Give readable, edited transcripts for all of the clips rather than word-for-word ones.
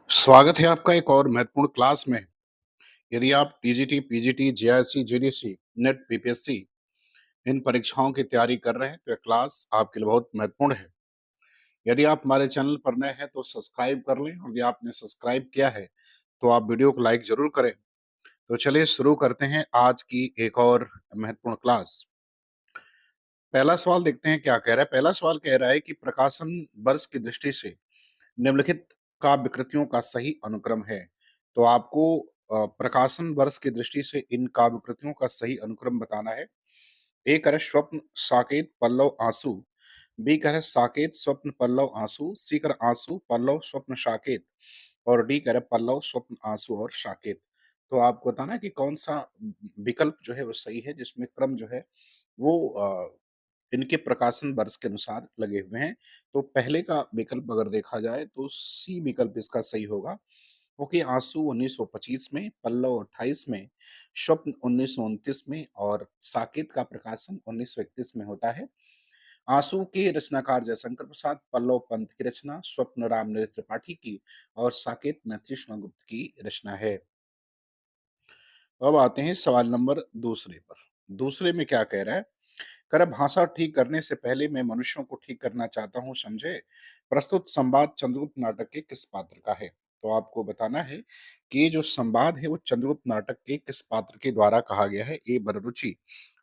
स्वागत है आपका एक और महत्वपूर्ण क्लास में। यदि आप TGT, PGT, JRC, GDC, NET, BPSC इन परीक्षाओं की तैयारी कर रहे हैं तो यह क्लास आपके लिए बहुत महत्वपूर्ण है। यदि आप हमारे चैनल पर नए हैं तो सब्सक्राइब कर लें और यदि आपने सब्सक्राइब किया है तो आप वीडियो को लाइक ज़रूर करें। तो चलिए शुरू करते हैं आज की एक और महत्वपूर्ण क्लास। पहला सवाल देखते हैं क्या कह रहा है। पहला सवाल कह रहा है कि प्रकाशन वर्ष की दृष्टि से निम्नलिखित काव्य कृतियों का सही अनुक्रम है। तो आपको प्रकाशन वर्ष की दृष्टि से इन काव्य कृतियों का सही अनुक्रम बताना है। ए कह रहा है स्वप्न, साकेत, पल्लव, आंसू। बी कह रहा है साकेत, स्वप्न, पल्लव, आंसू। सी कह रहा है आंसू, पल्लव, स्वप्न, साकेत। और डी कह रहा है पल्लव, स्वप्न, आंसू और साकेत। तो आपको बताना है कि कौन सा विकल्प जो है वो सही है, जिसमें क्रम जो है वो इनके प्रकाशन वर्ष के अनुसार लगे हुए हैं। तो पहले का विकल्प अगर देखा जाए तो सी विकल्प इसका सही होगा, क्योंकि आंसू 1925 में, पल्लव 28 में, स्वप्न 1929 में और साकेत का प्रकाशन 1931 में होता है। आंसू के रचनाकार जयशंकर प्रसाद, पल्लव पंत की रचना, स्वप्न रामनरेश त्रिपाठी की और साकेत मैथिली गुप्त की रचना है। अब आते हैं सवाल नंबर दूसरे पर। दूसरे में क्या कह रहा है? कर भाषा ठीक करने से पहले मैं मनुष्यों को ठीक करना चाहता हूँ, समझे। प्रस्तुत संवाद चंद्रगुप्त नाटक के किस पात्र का है? तो आपको बताना है कि ये जो संवाद है वो चंद्रगुप्त नाटक के किस पात्र के द्वारा कहा गया है। ए बररुचि,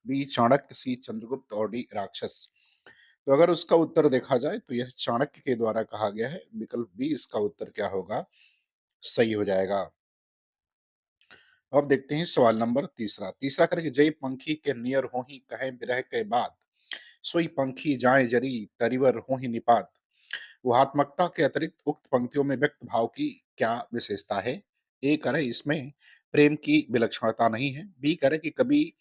बी चाणक्य, सी चंद्रगुप्त और डी राक्षस। तो अगर उसका उत्तर देखा जाए तो यह चाणक्य के द्वारा कहा गया है। विकल्प बी इसका उत्तर क्या होगा, सही हो जाएगा। अब देखते हैं सवाल नंबर तीसरा। तीसरा करें कि जय पंखी के नियर हो ही कहे बिरह के बात, सोई पंखी जाए जरी तरिवर हो ही निपात। गुहात्मकता के अतिरिक्त उक्त पंक्तियों में व्यक्त भाव की क्या विशेषता है? ए करे इसमें प्रेम की विलक्षणता नहीं है। बी करे कि कवि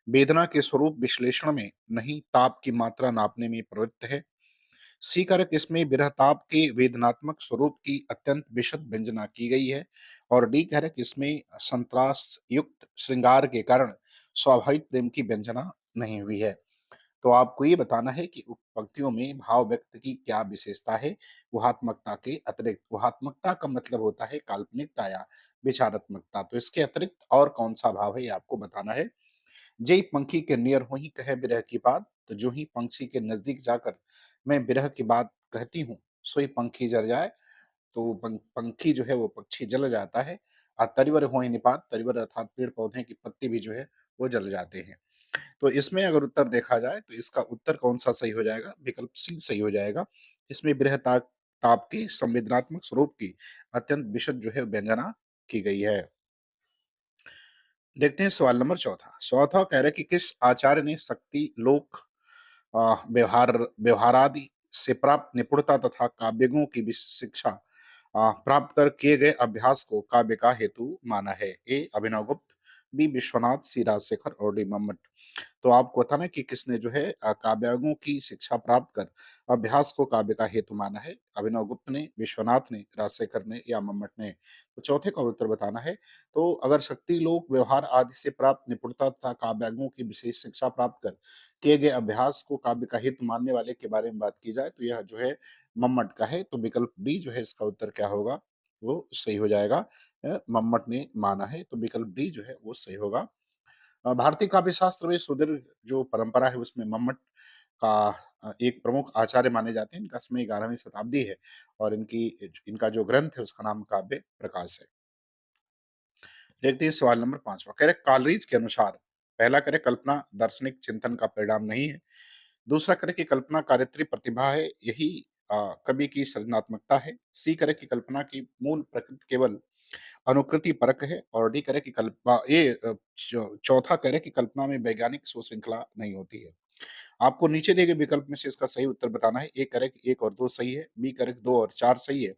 वेदना के स्वरूप विश्लेषण में नहीं, ताप की मात्रा नापने में प्रवृत्त है। सी कारक इसमें विरहताप के वेदनात्मक स्वरूप की अत्यंत विशद व्यंजना की गई है। और डी कारक इसमें संत्रास युक्त श्रृंगार के कारण स्वाभाविक प्रेम की व्यंजना नहीं हुई है। तो आपको ये बताना है कि उक्त पंक्तियों में भाव व्यक्त की क्या विशेषता है गुहात्मकता के अतिरिक्त। गुहात्मकता का मतलब होता है काल्पनिकता या विचारात्मकता। तो इसके अतिरिक्त और कौन सा भाव है ये आपको बताना है। जय पंखी के नियर हो ही कहे बिरह की बात, तो जो ही पंछी के नजदीक जाकर मैं बिरह की बात कहती हूँ, सोई पंखी जल जाए। तो पंखी जो है वो पक्षी जल जाता है। तरिवर हो निपात, तरिवर अर्थात पेड़ पौधे की पत्ती भी जो है वो जल जाते हैं। तो इसमें अगर उत्तर देखा जाए तो इसका उत्तर कौन सा सही हो जाएगा? विकल्प सी सही हो जाएगा। इसमें विरह ताप ताप के संवेदनात्मक स्वरूप की अत्यंत विशद जो है व्यंजना की गई है। देखते हैं सवाल नंबर चौथा। चौथा कह रहा है कि किस आचार्य ने शक्ति लोक व्यवहारादि से प्राप्त निपुणता तथा काव्यगुणों की शिक्षा प्राप्त कर किए गए अभ्यास को काव्य का हेतु माना है। ए अभिनव गुप्त, बी विश्वनाथ, सी राजशेखर और डी मम्मट। तो आपको बताना है कि किसने जो है काव्यागों की शिक्षा प्राप्त कर अभ्यास को काव्य का हेतु माना है। अभिनव गुप्त ने, विश्वनाथ ने, राजशेखर ने या मम्मट ने। तो चौथे का उत्तर बताना है। तो अगर शक्ति लोक व्यवहार आदि से प्राप्त निपुणता तथा काव्यागों की विशेष शिक्षा प्राप्त कर किए गए अभ्यास को काव्य का हित मानने वाले के बारे में बात की जाए तो यह जो है मम्मट का है। तो विकल्प डी जो है इसका उत्तर क्या होगा, वो सही हो जाएगा। मम्मट ने माना है तो विकल्प डी जो है वो सही होगा। भारतीय काव्य शास्त्र में सुदीर्घ जो परंपरा है उसमें मम्मट का एक प्रमुख आचार्य माने जाते हैं। इनका समय 11वीं शताब्दी है और इनका जो ग्रंथ है उसका नाम काव्य प्रकाश है। देखते हैं सवाल नंबर पांचवा। कह रहे कालरीज के अनुसार पहला करे कल्पना दार्शनिक चिंतन का परिणाम नहीं है। दूसरा करे कि कल्पना कार्यत्री प्रतिभा है, यही कवि की सृजनात्मकता है। सी करे कि कल्पना की मूल प्रकृति केवल अनुकृति परक है। और डी करे कि चौथा करे कि कल्पना में वैज्ञानिक सुश्रृंखला नहीं होती है। आपको नीचे दिए गए विकल्प में से इसका सही उत्तर बताना है। ए करे कि 1 और 2 सही है, बी करे कि 2 और 4 सही है,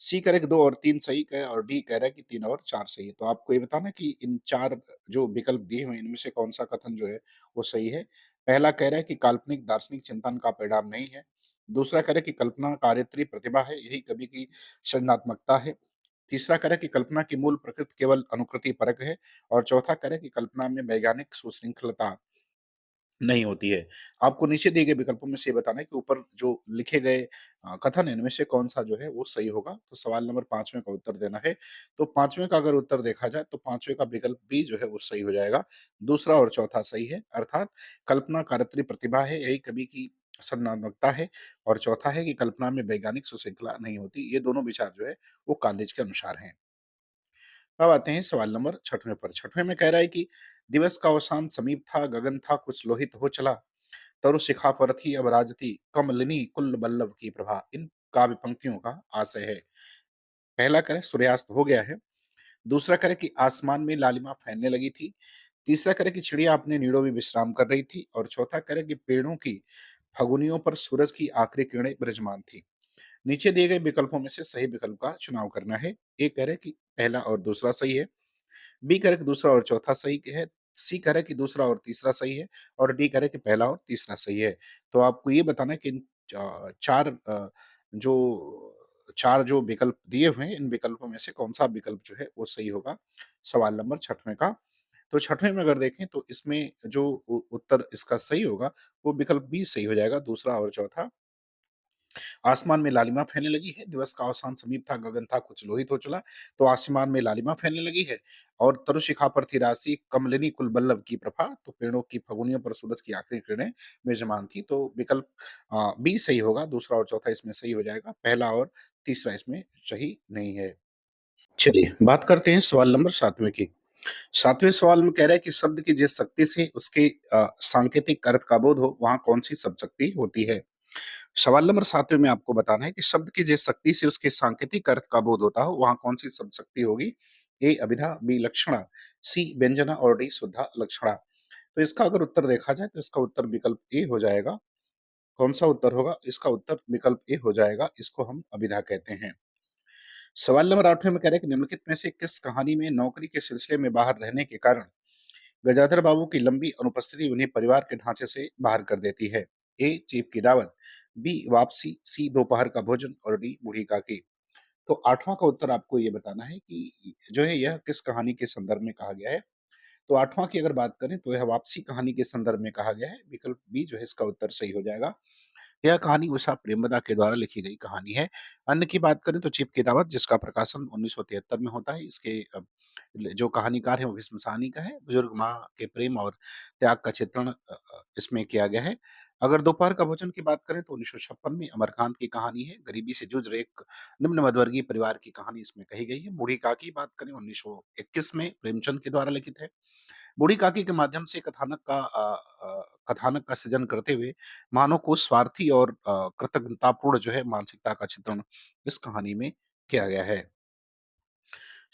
सी कह रहा है कि 2 और 3 सही है और डी कह रहा है कि 3 और 4 सही है। तो आपको ये बताना है कि इन 4 जो विकल्प दिए हुए हैं, इनमें से कौन-सा कथन जो है, वो सही है। पहला कह रहा है कि काल्पनिक दार्शनिक चिंतन का परिणाम नहीं है। दूसरा कह रहा है कि कल्पना कार्यत्री प्रतिभा है, यही कवि की सृजनात्मकता है। तीसरा कह रहा है कि कल्पना की मूल प्रकृति केवल अनुकृति परक है। और चौथा कह रहा है कि कल्पना में वैज्ञानिक सुशृंखलता नहीं होती है। आपको नीचे दिए गए विकल्पों में से ये बताना है कि ऊपर जो लिखे गए कथन है, इनमें से कौन-सा जो है वो सही होगा। तो सवाल नंबर 5वें का उत्तर देना है। तो 5वें का अगर उत्तर देखा जाए तो 5वें का विकल्प बी जो है वो सही हो जाएगा। दूसरा और चौथा सही है, अर्थात कल्पना कारित्री प्रतिभा है, यही कवि की सृजनात्मकता है, और चौथा है कि कल्पना में वैज्ञानिक सुश्रृंखला नहीं होती। ये दोनों विचार जो है वो कॉलेज के अनुसार हैं। अब आते हैं सवाल नंबर 6वें पर। 6वें में कह रहा है कि दिवस का अवसान समीप था, गगन था कुछ लोहित हो चला, तरु शिखा पर थी अब राजती, कमलिनी कुल बल्लभ की प्रभा। इन काव्य पंक्तियों का आशय है। पहला करे सूर्यास्त हो गया है, दूसरा करे कि आसमान में लालिमा फैलने लगी थी, तीसरा करे कि चिड़िया अपने नीड़ों में विश्राम कर रही थी, और चौथा करे कि पेड़ों की फगुनियों पर सूरज की आखिरी किरणें विराजमान थी। नीचे दिए गए विकल्पों में से सही विकल्प का चुनाव करना है। ए कह रहे कि पहला और दूसरा सही है, बी कह रहे कि दूसरा और चौथा सही है, सी कह रहे कि दूसरा और तीसरा सही है, और डी कह रहे कि पहला और तीसरा सही है। तो आपको ये बताना है कि इन 4 जो 4 जो विकल्प दिए हुए हैं, इन विकल्पों में से कौन-सा विकल्प जो है वो सही होगा, सवाल नंबर 6वें का। तो 6वें में अगर देखें तो इसमें जो उत्तर इसका सही होगा, वो विकल्प बी सही हो जाएगा, दूसरा और चौथा। आसमान में लालिमा फैलने लगी है, दिवस का अवसान समीप था, गगन था कुछ लोहित हो चला, तो आसमान में लालिमा फैलने लगी है, और तरुशिखा पर थी राशि कमलिनी कुल बल्लभ की प्रभा, तो पेड़ों की फगुनियों पर सूरज की आखिरी किरणें मेजमान थी। तो विकल्प बी सही होगा, दूसरा और चौथा इसमें सही हो जाएगा, पहला और तीसरा इसमें सही नहीं है। चलिए बात करते हैं सवाल नंबर 7वें की। 7वें सवाल में कह रहा है कि शब्द की जिस शक्ति से उसके सांकेतिक अर्थ का बोध हो, वहाँ कौन-सी शब्द शक्ति होती है? सवाल नंबर 7वें में आपको बताना है कि शब्द की जिस शक्ति से उसके सांकेतिक अर्थ का बोध होता हो, वहाँ कौन-सी शब्द शक्ति होगी? ए अभिधा, बी लक्षणा, सी व्यंजना और डी शुद्धा लक्षणा। तो इसका अगर उत्तर देखा जाए तो इसका उत्तर विकल्प ए हो जाएगा। कौन-सा उत्तर होगा? इसका उत्तर विकल्प ए हो जाएगा, इसको हम अभिधा कहते हैं। सवाल नंबर 8वें में कह रहे हैं कि निम्नलिखित में से किस कहानी में नौकरी के सिलसिले में बाहर रहने के कारण गजाधर बाबू की लंबी अनुपस्थिति उन्हें परिवार के ढांचे से बाहर कर देती है? ए चीफ की दावत, बी वापसी, सी दोपहर का भोजन और डी बूढ़ी काकी। तो 8वां का उत्तर आपको ये बताना है कि जो है यह किस कहानी के संदर्भ में कहा गया है। तो 8वां की अगर बात करें तो यह वापसी कहानी के संदर्भ में कहा गया है। विकल्प बी जो है इसका उत्तर सही हो जाएगा। यह कहानी उषा प्रेमदा के द्वारा लिखी गई कहानी है। अन्य की बात करें तो चिप की दावत, जिसका प्रकाशन 1973 में होता है। इसके जो कहानीकार है वो भीष्म साहनी का है। बुजुर्ग माँ के प्रेम और त्याग का चित्रण इसमें किया गया है। अगर दोपहर का भोजन की बात करें तो 1956 में अमरकांत की कहानी है। गरीबी से जूझ रहे एक निम्न मध्यवर्गीय परिवार की कहानी इसमें कही गई है। बूढ़ी काकी की बात करें 1921 में प्रेमचंद के द्वारा लिखित है। बूढ़ी काकी के माध्यम से कथानक का सृजन करते हुए मानव को स्वार्थी और कृतज्ञतापूर्ण जो है मानसिकता का चित्रण इस कहानी में किया गया है।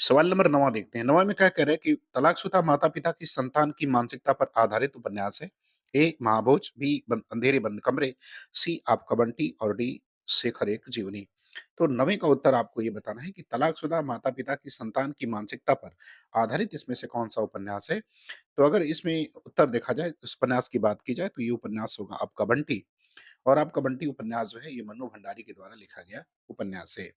सवाल नंबर 9 देखते हैं। 9 में क्या कह रहा है कि तलाकशुदा माता-पिता की संतान की मानसिकता पर आधारित उपन्यास है। ए महाभोज, बी अंधेरे बंद कमरे, सी आपका बंटी और डी शेखर एक जीवनी। तो 9वें का उत्तर आपको ये बताना है कि तलाकशुदा माता-पिता की संतान की मानसिकता पर आधारित इसमें से कौन-सा उपन्यास है? तो अगर इसमें उत्तर देखा जाए, इस उपन्यास की बात की जाए तो ये उपन्यास होगा आपका बंटी, और आपका बंटी उपन्यास जो है ये मन्नू भंडारी के द्वारा लिखा गया उपन्यास है।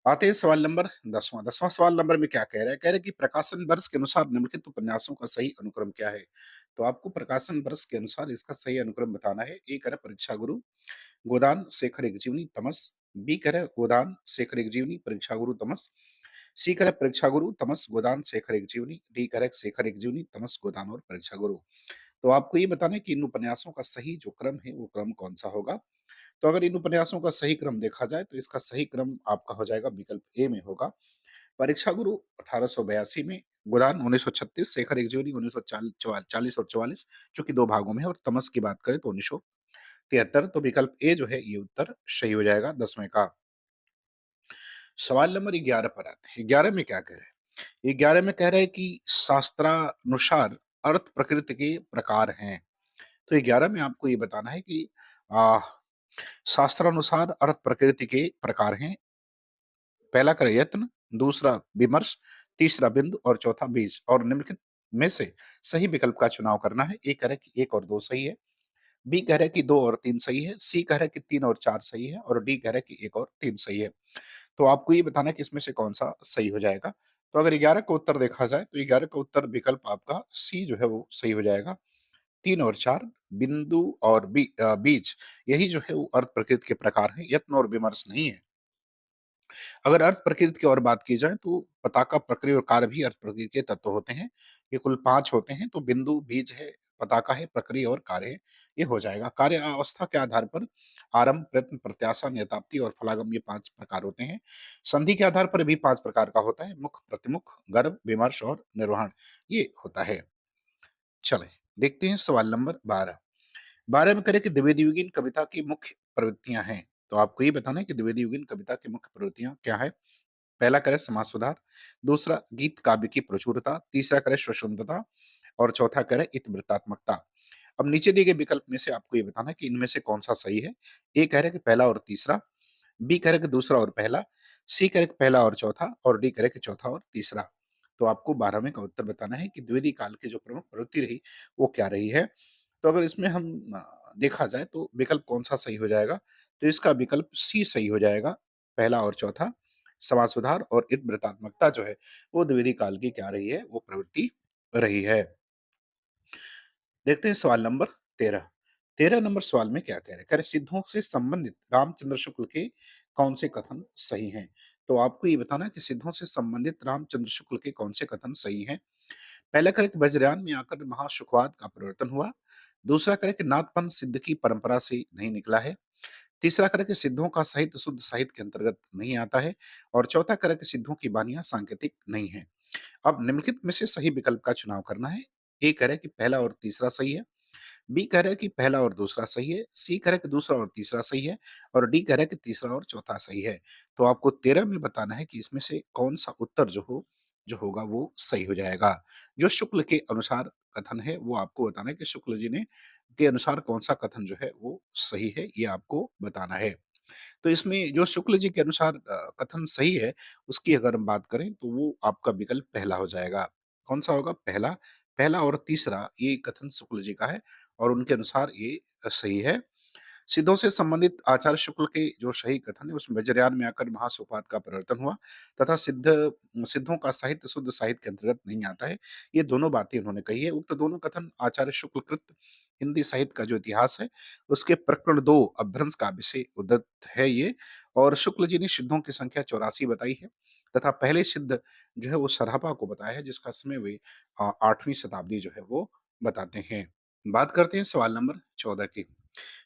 आते हैं सवाल नंबर 10वां। 10वां सवाल नंबर में क्या कह रहा है? कह रहा है कि प्रकाशन वर्ष के अनुसार निम्नलिखित उपन्यासों का सही अनुक्रम क्या है? तो आपको प्रकाशन वर्ष के अनुसार इसका सही अनुक्रम बताना है। ए कह रहा है परीक्षा गुरु, गोदान शेखर एक जीवनी तमस, बी कह रहा है गोदान शेखर एक जीवनी परीक्षा गुरु तमस, सी कह रहा है परीक्षा गुरु तमस गोदान शेखर एक जीवनी, डी कह रहा है शेखर एक जीवनी तमस गोदान और परीक्षा गुरु। तो आपको ये बताना है कि इन उपन्यासों का सही जो क्रम है वो क्रम कौन-सा होगा? तो अगर इन उपन्यासों का सही क्रम देखा जाए तो इसका सही क्रम आपका हो जाएगा विकल्प ए में होगा। परीक्षा गुरु 1882 में, गोदान 1936, शेखर एक जीवनी 1940 और 44 जो कि 2 भागों में है, और तमस की बात करें तो 1973। तो विकल्प ए जो है ये उत्तर सही हो जाएगा 10वें का। सवाल नंबर 11 पर आते हैं। 11 में क्या कह रहा है? 11 में कह रहा है कि शास्त्रानुसार अर्थ प्रकृति के प्रकार हैं। तो 11 में आपको ये बताना है कि आ, शास्त्रानुसार अर्थ प्रकृति के प्रकार हैं। पहला करें यत्न, दूसरा विमर्श, तीसरा बिंदु और चौथा बीज, और निम्नलिखित में से सही विकल्प का चुनाव करना है। ए कह रहा है कि 1 और 2 सही है, बी कह रहा है कि 2 और 3 सही है, सी कह रहा है कि 3 और 4 सही है, और डी कह रहा है कि 1 और 3 सही है। तो आपको ये बताना है कि इसमें से कौन-सा सही हो जाएगा। तो अगर 11 का उत्तर देखा जाए तो 11 का उत्तर विकल्प आपका सी जो है वो सही हो जाएगा। 3 और 4 बिंदु और बीज, यही जो है वो अर्थ प्रकृति के प्रकार हैं, यत्न और विमर्श नहीं है। अगर अर्थ प्रकृति की और बात की जाए तो पताका, प्रकृति और कार्य भी अर्थ प्रकृति के तत्व होते हैं। ये कुल 5 होते हैं, तो बिंदु, बीज है, पताका है, प्रकृति और कार्य है, ये हो जाएगा। कार्य अवस्था के आधार पर आरंभ, प्रयत्न, प्रत्याशा, नियताप्ति और फलागम, ये 5 प्रकार होते हैं। संधि के आधार पर भी 5 प्रकार का होता है, मुख, प्रतिमुख, गर्भ, विमर्श और निर्वहन, ये होता है। चलें, देखते हैं सवाल नंबर 12। 12 में करें कि द्विवेदी युगीन कविता की मुख्य प्रवृत्तियाँ हैं। तो आपको ये बताना है कि द्विवेदी युगीन कविता की मुख्य प्रवृत्तियाँ क्या है? पहला करें समाज सुधार, दूसरा गीत काव्य की प्रचुरता, तीसरा करें स्वच्छंदता और चौथा करें इतिवृत्तात्मकता। अब नीचे दिए गए विकल्प में से आपको ये बताना है कि इनमें से कौन-सा सही है? ए कह रहा है कि पहला और तीसरा, बी कह रहा है कि दूसरा और पहला, सी कह रहा है कि पहला और चौथा और डी कह रहा है कि चौथा और तीसरा। तो आपको 12वें का उत्तर बताना है कि द्विवेदी काल की जो प्रमुख प्रवृत्ति रही, वो क्या रही है? तो अगर इसमें हम देखा जाए तो विकल्प कौन-सा सही हो जाएगा? तो इसका विकल्प सी सही हो जाएगा, पहला और चौथा। समाज सुधार और इतिवृत्तात्मकता जो है, वो द्विवेदी काल की क्या रही है? वो प्रवृत्ति रही है। देखते हैं सवाल नंबर 13। 13 नंबर सवाल में क्या कह रहे हैं? कह रहे सिद्धों से संबंधित रामचंद्र शुक्ल के कौन से कथन सही हैं? तो आपको ये बताना है कि सिद्धों से संबंधित रामचंद्र शुक्ल के कौन से कथन सही हैं? पहला करें कि वज्रयान में आकर महाशुकवाद का परिवर्तन हुआ। दूसरा करें कि नाथपंथ सिद्ध की परंपरा से नहीं निकला है। तीसरा करें कि सिद्धों का साहित्य शुद्ध साहित्य के अंतर्गत नहीं आता है। और चौथा करें कि सिद्धों की बानियां सांकेतिक नहीं है। अब निम्नलिखित में से सही विकल्प का चुनाव करना है। ए कह रहा है कि पहला और तीसरा सही है, बी कह रहा है कि पहला और दूसरा सही है, सी कह रहा है कि दूसरा और तीसरा सही है और डी कह रहा है कि तीसरा और चौथा सही है। तो आपको 13 में बताना है कि इसमें से कौन-सा उत्तर जो होगा वो सही हो जाएगा। जो शुक्ल के अनुसार कथन है वो आपको बताना है कि शुक्ल जी ने के अनुसार कौन-सा कथन जो है वो सही है, ये आपको बताना है। तो इसमें जो शुक्ल जी के अनुसार कथन सही है, उसकी अगर हम बात करें तो वो आपका विकल्प पहला हो जाएगा। कौन-सा होगा? पहला। पहला और तीसरा ये कथन शुक्ल जी का है और उनके अनुसार ये सही है। सिद्धों से संबंधित आचार्य शुक्ल के जो सही कथन है उसमें वज्रयान में आकर महासोपात का परिवर्तन हुआ तथा सिद्धों का साहित्य शुद्ध साहित्य के अंतर्गत नहीं आता है। ये दोनों बातें उन्होंने कही है। उक्त दोनों कथन आचार्य शुक्ल कृत हिंदी साहित्य का जो इतिहास है उसके प्रकरण 2 अपभ्रंश काव्य से उद्धृत है ये। और शुक्ल जी ने सिद्धों की संख्या 84 बताई है तथा पहले सिद्ध जो है वो सरापा को बताया है जिसका समय वे 8वीं शताब्दी जो है वो बताते हैं। बात करते हैं सवाल नंबर 14 की।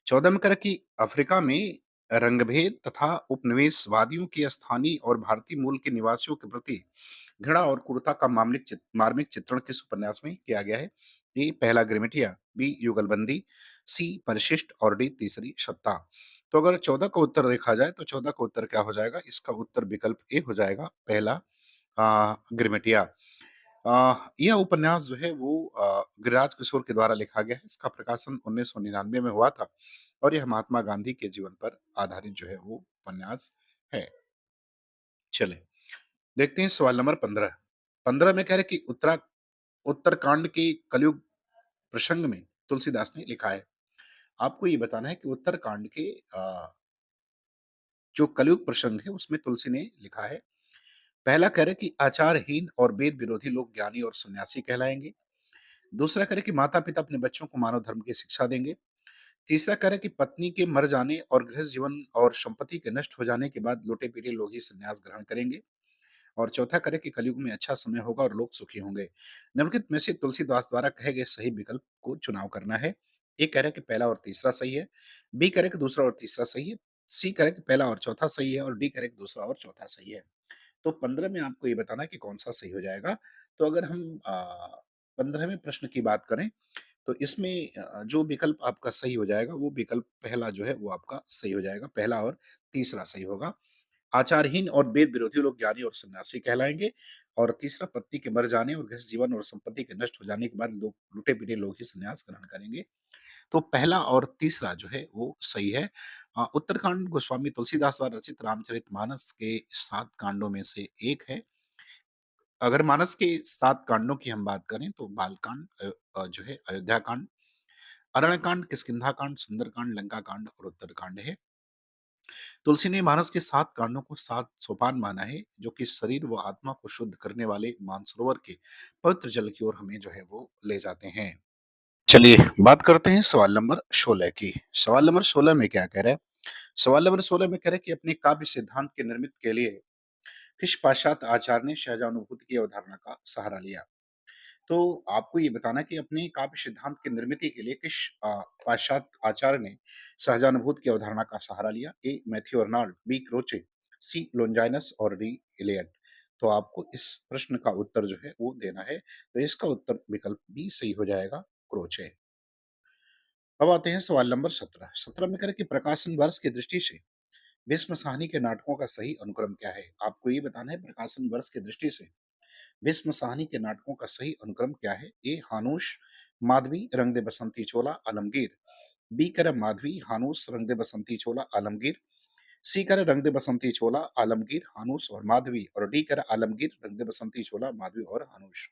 14 में कहा कि अफ्रीका में रंगभेद तथा उपनिवेशवादियों के स्थानीय और भारतीय मूल के निवासियों के प्रति घृणा और क्रूरता का मार्मिक चित्रण किस उपन्यास में किया गया है? ए पहला गिरमिटिया, बी युगलबंदी, सी परिशिष्ट और डी तीसरी सत्ता। तो अगर 14 का उत्तर देखा जाए तो 14 का उत्तर क्या हो जाएगा? इसका उत्तर विकल्प ए हो जाएगा, पहला गिरमिटिया। यह उपन्यास जो है वो गिरिराज किशोर के द्वारा लिखा गया है। इसका प्रकाशन 1999 में हुआ था और यह महात्मा गांधी के जीवन पर आधारित जो है वो उपन्यास है। चले देखते हैं सवाल नंबर 15। 15 में कह रहे कि उत्तरकांड के कलयुग प्रसंग में तुलसीदास ने लिखा है। आपको ये बताना है कि उत्तरकांड के जो कलयुग प्रसंग है उसमें तुलसी ने लिखा है। पहला कह रहे कि आचारहीन और वेद विरोधी लोग ज्ञानी और सन्यासी कहलाएंगे। दूसरा कह रहे कि माता-पिता अपने बच्चों को मानव धर्म की शिक्षा देंगे। तीसरा कह रहा है कि पत्नी के मर जाने और गृहस्थ जीवन और संपत्ति के नष्ट हो जाने के बाद लौटे-पीटे लोग ही संन्यास ग्रहण करेंगे। और चौथा कह रहा है कि कलयुग में अच्छा समय होगा और लोग सुखी होंगे। निम्नलिखित में से तुलसीदास द्वारा कहे गए सही विकल्प को चुनाव करना है। ए कह रहा है कि पहला और तीसरा सही है, बी कह रहा है कि दूसरा और तीसरा सही है, सी कह रहा है कि पहला और चौथा सही है और डी कह रहा है कि दूसरा और चौथा सही है। तो 15 में आपको ये बताना है कि कौन-सा सही हो जाएगा। तो अगर हम 15वें प्रश्न की बात करें तो इसमें जो विकल्प आपका सही हो जाएगा वो विकल्प पहला जो है वो आपका सही हो जाएगा। पहला और तीसरा सही होगा। आचारहीन और वेद विरोधी लोग ज्ञानी और सन्यासी कहलाएँगे और तीसरा पत्नी के मर जाने और गृहस्थ जीवन और संपत्ति के नष्ट हो जाने के बाद लोग लूटे-पीटे लोग ही संन्यास ग्रहण करेंगे। तो पहला और तीसरा जो है वो सही है। उत्तरकांड गोस्वामी तुलसीदास द्वारा रचित रामचरितमानस के 7 कांडों में से एक है। अगर मानस के 7 कांडों की हम बात करें तो बालकांड जो है अयोध्या कांड, अरण्यकांड, किष्किंधा कांड, सुंदरकांड, लंका कांड और उत्तरकांड है। तुलसी ने मानस के 7 कांडों को 7 सोपान माना है, जो कि शरीर व आत्मा को शुद्ध करने वाले मानसरोवर के पवित्र जल की ओर हमें जो है वो ले जाते हैं। चलिए, बात करते हैं सवाल नंबर 16 की। सवाल नंबर 16 में क्या कह रहा है? सवाल नंबर 16 में कह रहा है कि अपने काव्य सिद्धांत के निर्मित के लिए किस पाश्चात्य आचार्य ने सहजानुभूति की अवधारणा का सहारा लिया? तो आपको ये बताना है कि अपने काव्य सिद्धांत की निर्मिति के लिए किस पाश्चात्य आचार्य ने सहजानुभूति की अवधारणा का सहारा लिया? A. Matthew Arnold, B. Croce, C. Longinus और डी. इलियट। तो आपको इस प्रश्न का उत्तर जो है वो देना है। तो इसका उत्तर विकल्प बी सही हो जाएगा, क्रोचे। अब आते हैं सवाल नंबर 17। 17 में कह रहे हैं कि प्रकाशन वर्ष की दृष्टि से भीष्म साहनी के नाटकों का सही अनुक्रम क्या है? आपको ये बताना है प्रकाशन वर्ष की दृष्टि से भीष्म साहनी के नाटकों का सही अनुक्रम क्या है? ए. हानूश, माधवी, रंग दे बसंती चोला, आलमगीर। बी करे माधवी, हानूस, रंग दे बसंती चोला, आलमगीर। सी करे रंग दे बसंती चोला, आलमगीर, हानूस और माधवी। और डी करे आलमगीर, रंग दे बसंती चोला, माधवी और हानूस।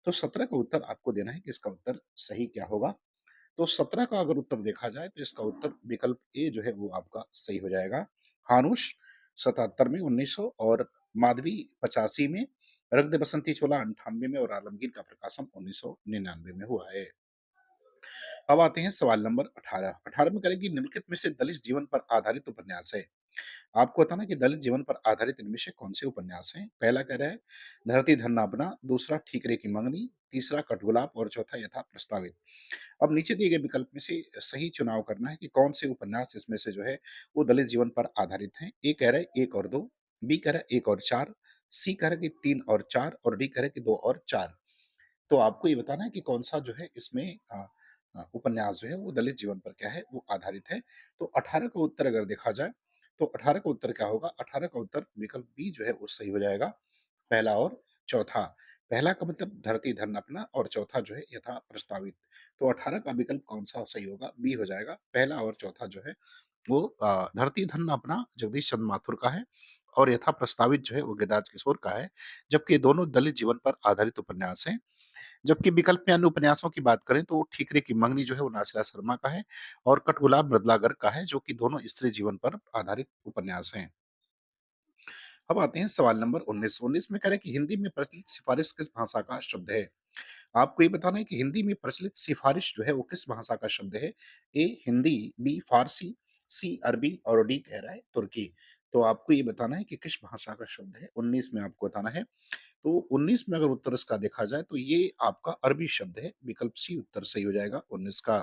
तो 17 का उत्तर आपको देना है कि इसका उत्तर सही क्या होगा। तो 17 का अगर उत्तर देखा जाए तो इसका उत्तर विकल्प ए जो है वो आपका सही हो जाएगा। हानुश 77 में 1900 और माधवी 85 में, रंग दे बसंती चोला 98 में और आलमगीर का प्रकाशन 1999 में हुआ है। अब आते हैं सवाल नंबर 18। 18 में करेंगे निम्नलिखित में से दलित जीवन पर आधारित उपन्यास है। आपको बताना कि दलित जीवन पर आधारित इनमें से कौन से उपन्यास हैं। पहला कह रहा है धरती धन्ना अपना, दूसरा ठीकरे की मंगनी, तीसरा कठगुलाब और चौथा यथा प्रस्तावित। अब नीचे दिए गए विकल्प में से सही चुनाव करना है कि कौन से उपन्यास इसमें से जो है वो दलित जीवन पर आधारित हैं। ए कह रहा है 1 और 2, बी कह रहा है 1 और 4, सी कह रहा है कि 3 और 4 और डी कह रहा है कि 2 और 4। तो आपको ये बताना है कि कौन-सा जो है इसमें उपन्यास जो है वो दलित जीवन पर क्या है वो आधारित है। तो 18 का उत्तर अगर देखा जाए तो 18 का उत्तर क्या होगा? 18 का उत्तर विकल्प बी जो है वो सही हो जाएगा, पहला और चौथा। पहला का मतलब धरती धन अपना और चौथा जो है यथा प्रस्तावित। तो 18 का विकल्प कौन-सा सही होगा? बी हो जाएगा। पहला और चौथा जो है वो धरती धन अपना जगदीश चंद्र माथुर का है और यथा प्रस्तावित जो है वो गिरिराज किशोर का है। जबकि ये दोनों दलित जीवन पर आधारित उपन्यास हैं। जबकि विकल्प में अन्य उपन्यासों की बात करें तो ठीकरे की मंगनी जो है वो नासिरा शर्मा का है और कठगुलाब मृदला गर्ग का है, जो कि दोनों स्त्री जीवन पर आधारित उपन्यास हैं। अब आते हैं सवाल नंबर 19। 19 में कह रहे हैं कि हिंदी में प्रचलित सिफारिश किस भाषा का शब्द है? आपको ये बताना है कि हिंदी में प्रचलित सिफारिश जो है वो किस भाषा का शब्द है? ए हिंदी, बी फारसी, सी अरबी और डी कह रहा है तुर्की। तो आपको ये बताना है कि किस भाषा का शब्द है। 19 में आपको बताना है। तो 19 में अगर उत्तर इसका देखा जाए तो ये आपका अरबी शब्द है। विकल्प सी उत्तर सही हो जाएगा 19 का।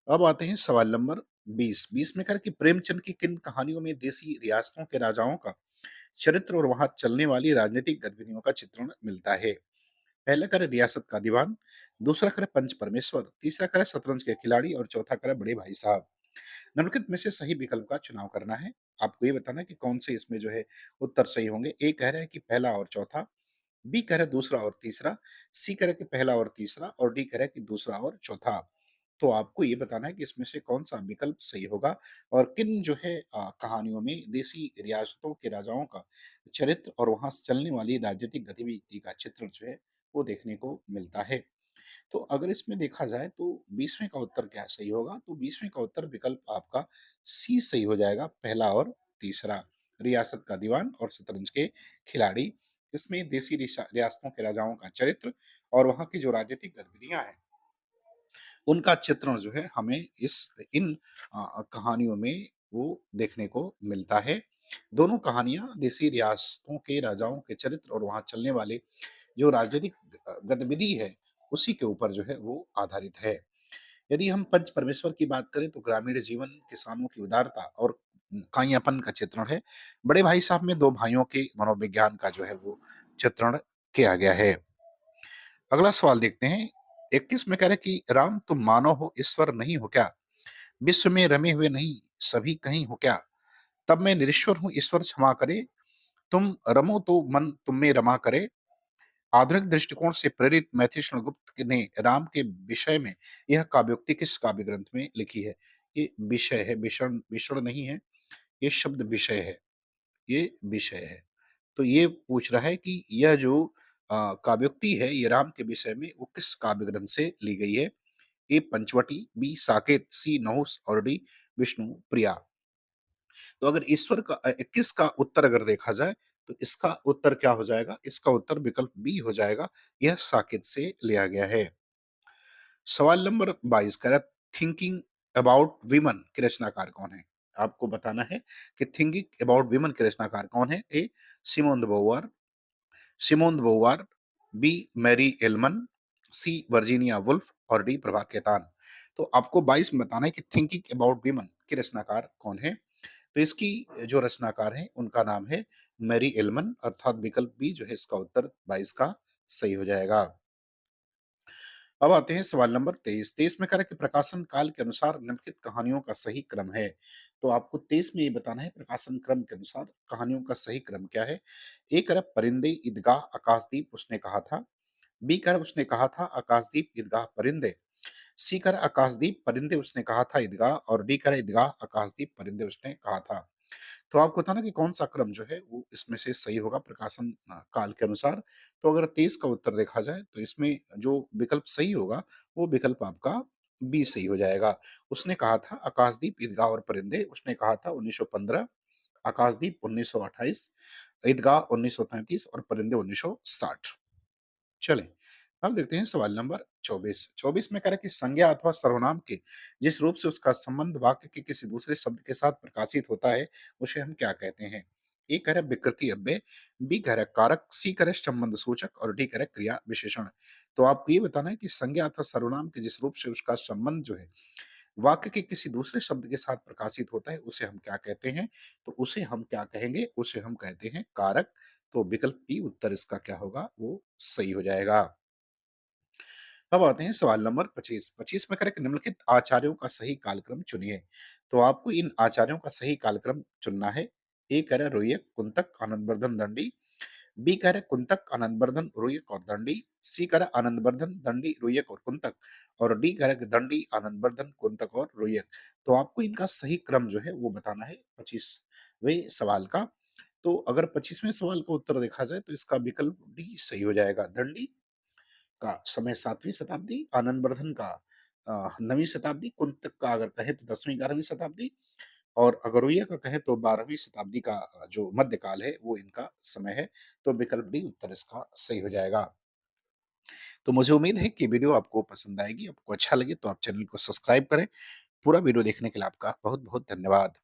अब आते हैं सवाल नंबर 20। 20 में कह रहा है कि प्रेमचंद की किन कहानियों में देसी रियासतों के राजाओं का चरित्र और वहां चलने वाली राजनीतिक गतिविधियों का चित्रण मिलता है? पहला करे रियासत का दीवान, दूसरा करे पंच परमेश्वर, तीसरा करे शतरंज के खिलाड़ी और चौथा करे बड़े भाई साहब। निम्नलिखित में से सही विकल्प का चुनाव करना है। आपको ये बताना है कि कौन से इसमें जो है उत्तर सही होंगे। ए कह रहा है कि पहला और चौथा, बी कह रहा है दूसरा और तीसरा, सी कह रहा है कि पहला और तीसरा और डी कह रहा है कि दूसरा और चौथा। तो आपको ये बताना है कि इसमें से कौन-सा विकल्प सही होगा और किन जो है कहानियों में देसी रियासतों के राजाओं का चरित्र और वहाँ से चलने वाली राजनीतिक गतिविधि का चित्रण जो है वो देखने को मिलता है। तो अगर इसमें देखा जाए तो 20वें का उत्तर क्या सही होगा? तो 20वें का उत्तर विकल्प आपका सी सही हो जाएगा, पहला और तीसरा। रियासत का दीवान और शतरंज के खिलाड़ी। इसमें देसी रियासतों के राजाओं का चरित्र और वहाँ की जो राजनीतिक गतिविधियाँ हैं, उनका चित्रण जो है हमें इन कहानियों में वो देखने को मिलता है। दोनों कहानियाँ देसी रियासतों के राजाओं के चरित्र और वहाँ चलने वाले जो राजनीतिक गतिविधि है, उसी के ऊपर जो है वो आधारित है। यदि हम पंच परमेश्वर की बात करें तो ग्रामीण जीवन, किसानों की उदारता और काइयापन का चित्रण है। बड़े भाई साहब में 2 भाइयों के मनोविज्ञान का जो है वो चित्रण किया गया है। अगला सवाल देखते हैं। 21 में कह रहे हैं कि राम तुम मानव हो ईश्वर नहीं हो क्या? विश्व में रमे हुए नहीं सभी कहीं हो क्या? तब मैं निरीश्वर हूँ ईश्वर क्षमा करे, तुम रमो तो मन तुम में रमा करे। आधुनिक दृष्टिकोण से प्रेरित मैथिली गुप्त ने राम के विषय में यह काव्योक्ति किस काव्य ग्रंथ में लिखी है? ये विषय है, विषण विषण नहीं है। ये शब्द विषय है, ये विषय है। तो ये पूछ रहा है कि यह जो काव्योक्ति है ये राम के विषय में वो किस काव्य ग्रंथ से ली गई है? ए पंचवटी, बी साकेत, सी नहुस और डी विष्णु प्रिया। तो अगर ईश्वर का 21 का उत्तर अगर देखा जाए तो इसका उत्तर क्या हो जाएगा? इसका उत्तर विकल्प बी हो जाएगा। यह साकेत से लिया गया है। सवाल नंबर 22 कह रहा है थिंकिंग अबाउट वीमेन के रचनाकार कौन है? आपको बताना है कि थिंकिंग अबाउट वीमेन के रचनाकार कौन है? A. Simone de Beauvoir, Simone de Beauvoir, B. Mary Ellmann, C. Virginia Woolf और डी. प्रभा केतान। तो आपको 22 में बताना है कि थिंकिंग अबाउट वीमेन के रचनाकार कौन है? तो इसकी जो रचनाकार हैं उनका नाम है मैरी एलमन, अर्थात विकल्प बी जो है इसका उत्तर 22 का सही हो जाएगा। अब आते हैं सवाल नंबर 23। 23 में कह रहा है कि प्रकाशन काल के अनुसार निम्नलिखित कहानियों का सही क्रम है। तो आपको 23 में ये बताना है प्रकाशन क्रम के अनुसार कहानियों का सही क्रम क्या है? ए कह रहा है परिंदे ईदगाह आकाशदीप उसने कहा था। बी कह रहा है उसने कहा था आकाशदीप ईदगाह परिंदे। सी कह रहा है आकाशदीप परिंदे उसने कहा था ईदगाह और डी कह रहा है ईदगाह आकाशदीप परिंदे उसने कहा था। तो आपको बताना कि कौन-सा क्रम जो है वो इसमें से सही होगा प्रकाशन काल के अनुसार। तो अगर 23 का उत्तर देखा जाए तो इसमें जो विकल्प सही होगा वो विकल्प आपका बी सही हो जाएगा। उसने कहा था आकाशदीप, ईदगाह और परिंदे उसने कहा था 1915, आकाशदीप 1928, ईदगाह 1933 और परिंदे 1960। चलें, अब देखते हैं सवाल नंबर 24। 24 में कह रहा है कि संज्ञा अथवा सर्वनाम के जिस रूप से उसका संबंध वाक्य के किसी दूसरे शब्द के साथ प्रकाशित होता है, उसे हम क्या कहते हैं? ए कह रहा है विकृति अव्यय, बी कह रहा है कारक, सी कह रहा है संबंध सूचक और डी कह रहा है क्रिया विशेषण। तो आपको ये बताना है कि संज्ञा अथवा सर्वनाम के जिस रूप से उसका संबंध जो है, वाक्य के किसी दूसरे शब्द के साथ प्रकाशित होता है, उसे हम क्या कहते हैं? तो उसे हम क्या कहेंगे? उसे हम कहते हैं कारक। तो विकल्प बी उत्तर इसका क्या होगा? वो सही हो जाएगा। अब आते हैं सवाल नंबर 25। 25 में करें कि निम्नलिखित आचार्यों का सही कालक्रम चुनिए। तो आपको इन आचार्यों का सही कालक्रम चुनना है। ए कह रहा है रोयक, कुंतक, आनंदवर्धन, दंडी। बी कह रहा है कुंतक, आनंदवर्धन, रोयक और दंडी। सी कह रहा है आनंदवर्धन, दंडी, रोयक और कुंतक और डी कह रहा है कि दंडी, आनंदवर्धन, कुंतक और रोयक। तो आपको इनका सही क्रम जो है वो बताना है 25वें सवाल का। तो अगर 25वें सवाल का उत्तर देखा जाए तो इसका विकल्प डी सही हो जाएगा। दंडी का समय 7वीं शताब्दी, आनंदवर्धन का 9वीं शताब्दी, कुंतक का अगर कहें तो 10वीं 11वीं शताब्दी और अगरोइया का कहें तो 12वीं शताब्दी का जो मध्यकाल है वो इनका समय है। तो विकल्प डी उत्तर इसका सही हो जाएगा। तो मुझे उम्मीद है कि वीडियो आपको पसंद आएगी, आपको अच्छा लगे तो आप चैनल को सब्सक्राइब करें। पूरा वीडियो देखने के लिए आपका बहुत-बहुत धन्यवाद।